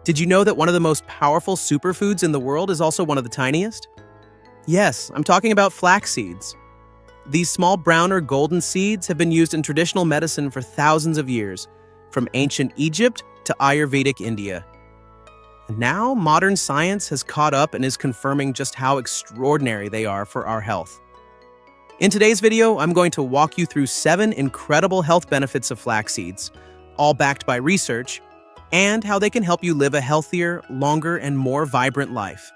Did you know that one of the most powerful superfoods in the world is also one of the tiniest? Yes, I'm talking about flax seeds. These small brown or golden seeds have been used in traditional medicine for thousands of years, from ancient Egypt to Ayurvedic India. And now, modern science has caught up and is confirming just how extraordinary they are for our health. In today's video, I'm going to walk you through 7 incredible health benefits of flax seeds, all backed by research, and how they can help you live a healthier, longer, and more vibrant life.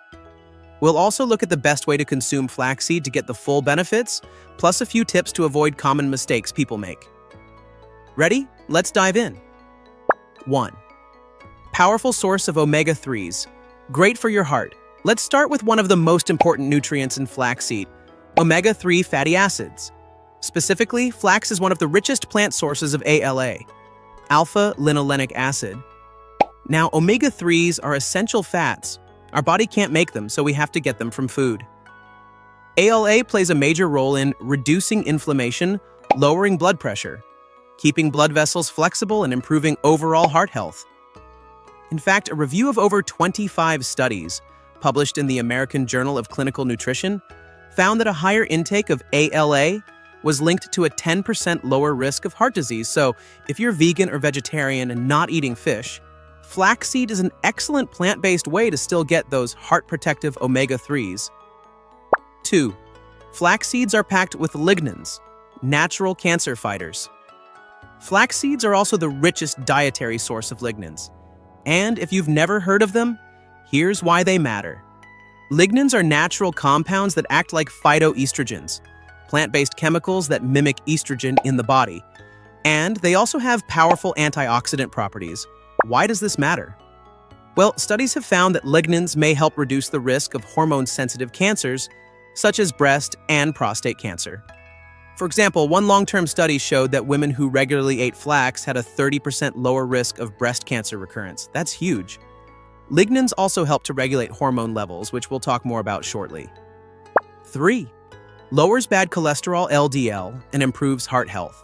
We'll also look at the best way to consume flaxseed to get the full benefits, plus a few tips to avoid common mistakes people make. Ready? Let's dive in. 1. Powerful source of omega-3s. Great for your heart. Let's start with one of the most important nutrients in flaxseed, omega-3 fatty acids. Specifically, flax is one of the richest plant sources of ALA, alpha-linolenic acid. Now, omega-3s are essential fats. Our body can't make them, so we have to get them from food. ALA plays a major role in reducing inflammation, lowering blood pressure, keeping blood vessels flexible, and improving overall heart health. In fact, a review of over 25 studies, published in the American Journal of Clinical Nutrition, found that a higher intake of ALA was linked to a 10% lower risk of heart disease. So, if you're vegan or vegetarian and not eating fish, flaxseed is an excellent plant-based way to still get those heart-protective omega-3s. 2. Flax seeds are packed with lignans, natural cancer fighters. Flax seeds are also the richest dietary source of lignans. And if you've never heard of them, here's why they matter. Lignans are natural compounds that act like phytoestrogens, plant-based chemicals that mimic estrogen in the body. And they also have powerful antioxidant properties. Why does this matter? Well, studies have found that lignans may help reduce the risk of hormone-sensitive cancers, such as breast and prostate cancer. For example, one long-term study showed that women who regularly ate flax had a 30% lower risk of breast cancer recurrence. That's huge. Lignans also help to regulate hormone levels, which we'll talk more about shortly. 3. Lowers bad cholesterol LDL and improves heart health.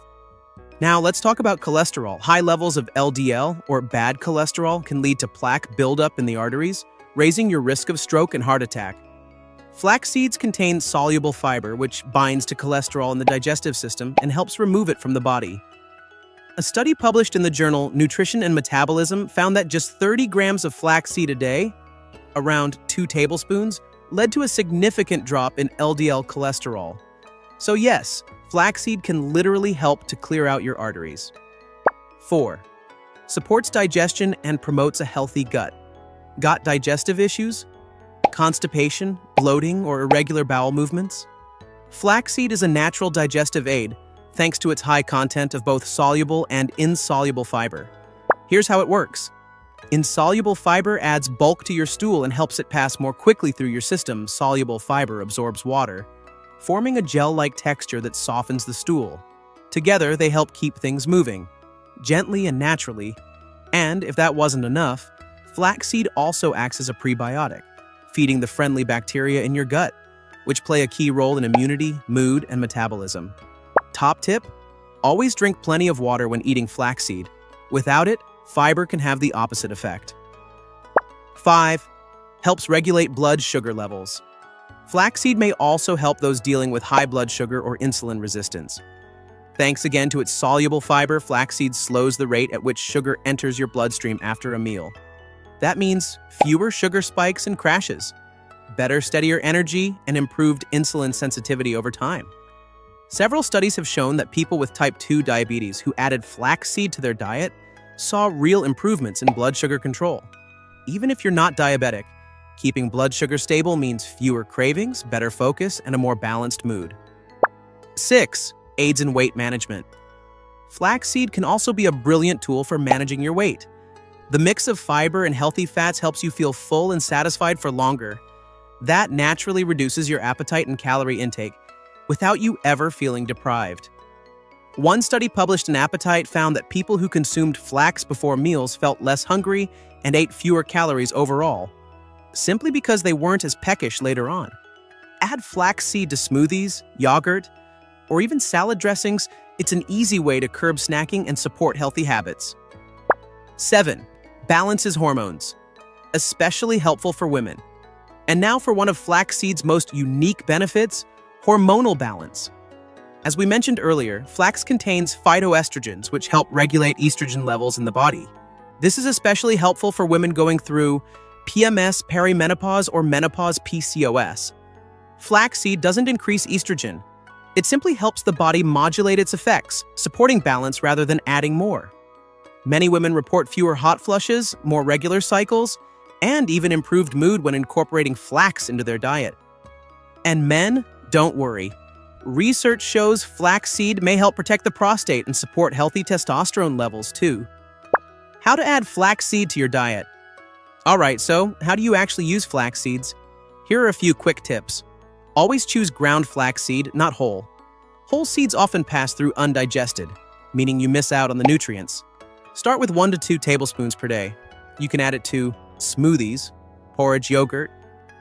Now, let's talk about cholesterol. High levels of LDL, or bad cholesterol, can lead to plaque buildup in the arteries, raising your risk of stroke and heart attack. Flax seeds contain soluble fiber, which binds to cholesterol in the digestive system and helps remove it from the body. A study published in the journal Nutrition and Metabolism found that just 30 grams of flaxseed a day, around 2 tablespoons, led to a significant drop in LDL cholesterol. So yes, flaxseed can literally help to clear out your arteries. 4. Supports digestion and promotes a healthy gut. Got digestive issues? Constipation, bloating, or irregular bowel movements? Flaxseed is a natural digestive aid, thanks to its high content of both soluble and insoluble fiber. Here's how it works. Insoluble fiber adds bulk to your stool and helps it pass more quickly through your system. Soluble fiber absorbs water, forming a gel-like texture that softens the stool. Together, they help keep things moving, gently and naturally. And if that wasn't enough, flaxseed also acts as a prebiotic, feeding the friendly bacteria in your gut, which play a key role in immunity, mood, and metabolism. Top tip: always drink plenty of water when eating flaxseed. Without it, fiber can have the opposite effect. 5. Helps regulate blood sugar levels. Flaxseed may also help those dealing with high blood sugar or insulin resistance. Thanks again to its soluble fiber, flaxseed slows the rate at which sugar enters your bloodstream after a meal. That means fewer sugar spikes and crashes, better, steadier energy, and improved insulin sensitivity over time. Several studies have shown that people with type 2 diabetes who added flaxseed to their diet saw real improvements in blood sugar control. Even if you're not diabetic, keeping blood sugar stable means fewer cravings, better focus, and a more balanced mood. 6. Aids in weight management. Flaxseed can also be a brilliant tool for managing your weight. The mix of fiber and healthy fats helps you feel full and satisfied for longer. That naturally reduces your appetite and calorie intake without you ever feeling deprived. One study published in Appetite found that people who consumed flax before meals felt less hungry and ate fewer calories overall, simply because they weren't as peckish later on. Add flaxseed to smoothies, yogurt, or even salad dressings. It's an easy way to curb snacking and support healthy habits. 7. Balances hormones. especially helpful for women. And now for one of flaxseed's most unique benefits, hormonal balance. As we mentioned earlier, flax contains phytoestrogens, which help regulate estrogen levels in the body. This is especially helpful for women going through PMS, perimenopause, or menopause PCOS. Flaxseed doesn't increase estrogen. It simply helps the body modulate its effects, supporting balance rather than adding more. Many women report fewer hot flushes, more regular cycles, and even improved mood when incorporating flax into their diet. And men, don't worry. Research shows flaxseed may help protect the prostate and support healthy testosterone levels too. How to add flaxseed to your diet. Alright, so how do you actually use flax seeds? Here are a few quick tips. Always choose ground flaxseed, not whole. Whole seeds often pass through undigested, meaning you miss out on the nutrients. Start with 1 to 2 tablespoons per day. You can add it to smoothies, porridge yogurt,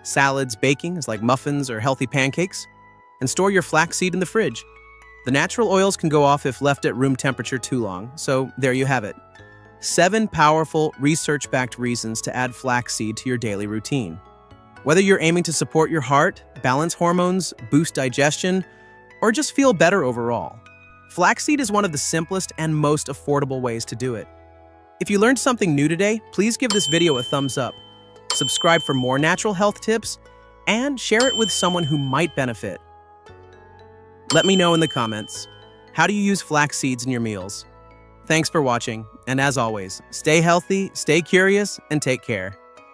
salads, bakings like muffins or healthy pancakes, and store your flaxseed in the fridge. The natural oils can go off if left at room temperature too long, so there you have it. 7 powerful, research-backed reasons to add flaxseed to your daily routine. Whether you're aiming to support your heart, balance hormones, boost digestion, or just feel better overall, flaxseed is one of the simplest and most affordable ways to do it. If you learned something new today, please give this video a thumbs up, subscribe for more natural health tips, and share it with someone who might benefit. Let me know in the comments, how do you use flax seeds in your meals? Thanks for watching, and as always, stay healthy, stay curious, and take care.